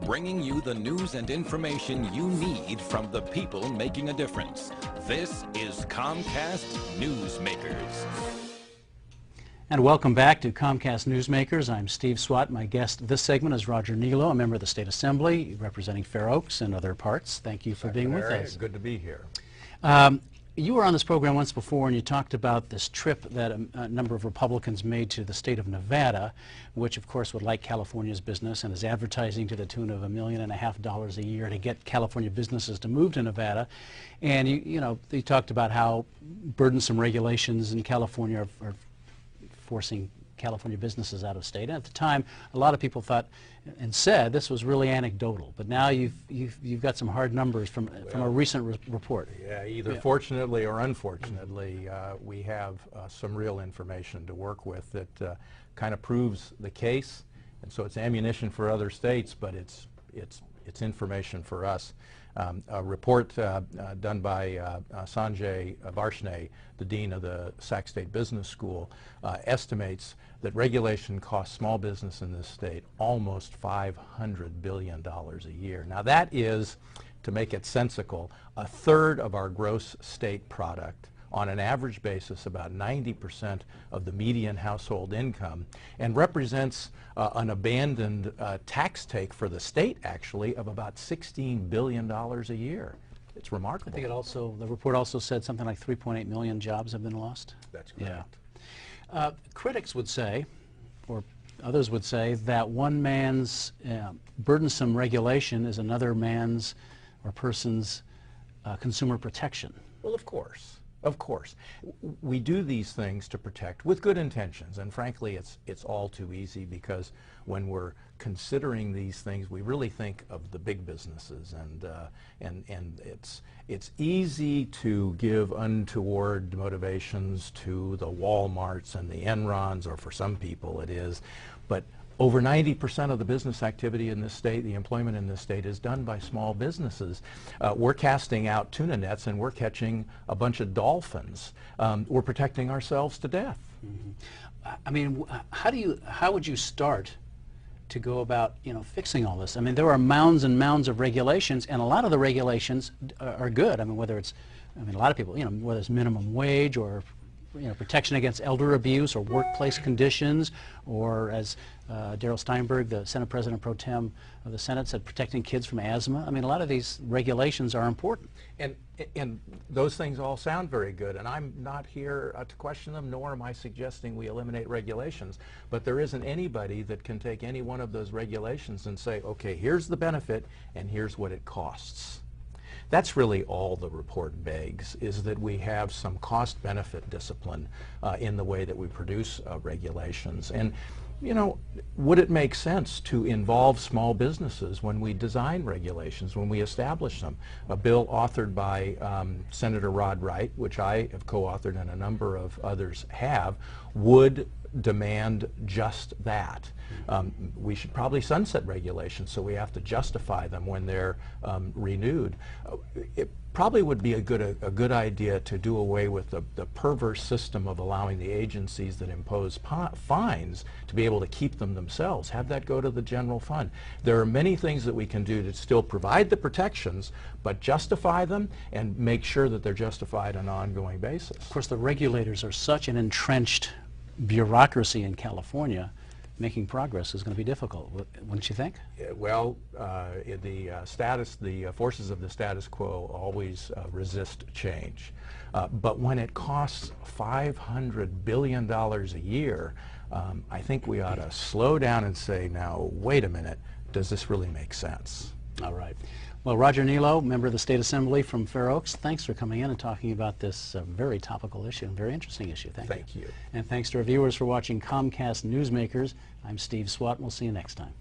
bringing you the news and information you need from the people making a difference. This is Comcast Newsmakers. And welcome back to Comcast Newsmakers. I'm Steve Swat. My guest this segment is Roger Niello, a member of the State Assembly representing Fair Oaks and other parts. Thank you for being with us. Good to be here. You were on this program once before and you talked about this trip that a number of Republicans made to the state of Nevada, which of course would like California's business and is advertising to the tune of $1.5 million a year to get California businesses to move to Nevada. And you talked about how burdensome regulations in California are forcing California businesses out of state. And at the time, a lot of people thought and said this was really anecdotal. But now you've got some hard numbers from a recent report. Yeah, either fortunately or unfortunately, we have some real information to work with that kind of proves the case. And so it's ammunition for other states, but it's information for us. A report done by Sanjay Varshney, the dean of the Sac State Business School, estimates that regulation costs small business in this state almost $500 billion a year. Now that is, to make it sensical, a third of our gross state product, on an average basis about 90% of the median household income, and represents an abandoned tax take for the state, actually, of about $16 billion a year. It's remarkable. I think the report also said something like 3.8 million jobs have been lost. That's correct. Yeah. Critics would say, or others would say, that one man's burdensome regulation is another man's or person's consumer protection. Well, of course. Of course. We do these things to protect with good intentions, and frankly it's all too easy, because when we're considering these things we really think of the big businesses, and it's easy to give untoward motivations to the Walmarts and the Enrons, or for some people it is, but over 90% of the business activity in this state, the employment in this state, is done by small businesses. We're casting out tuna nets and we're catching a bunch of dolphins. We're protecting ourselves to death. Mm-hmm. I mean, how would you start to go about, fixing all this? I mean, there are mounds and mounds of regulations, and a lot of the regulations are good. I mean, a lot of people, whether it's minimum wage or protection against elder abuse or workplace conditions, or as Darrell Steinberg, the Senate President Pro Tem of the Senate, said, protecting kids from asthma. I mean, a lot of these regulations are important. And those things all sound very good, and I'm not here to question them, nor am I suggesting we eliminate regulations. But there isn't anybody that can take any one of those regulations and say, okay, here's the benefit and here's what it costs. That's really all the report begs, is that we have some cost-benefit discipline in the way that we produce regulations. And, would it make sense to involve small businesses when we design regulations, when we establish them? A bill authored by Senator Rod Wright, which I have co-authored and a number of others have, would demand just that. We should probably sunset regulations, so we have to justify them when they're renewed. It probably would be a good idea to do away with the perverse system of allowing the agencies that impose fines to be able to keep them themselves. Have that go to the general fund. There are many things that we can do to still provide the protections, but justify them and make sure that they're justified on an ongoing basis. Of course, the regulators are such an entrenched bureaucracy in California. Making progress is going to be difficult, wouldn't you think? Well, the forces of the status quo always resist change. But when it costs $500 billion a year, I think we ought to slow down and say, now, wait a minute, does this really make sense? All right. Well, Roger Niello, member of the State Assembly from Fair Oaks, thanks for coming in and talking about this very topical issue and very interesting issue. Thank you. And thanks to our viewers for watching Comcast Newsmakers. I'm Steve Swat, and we'll see you next time.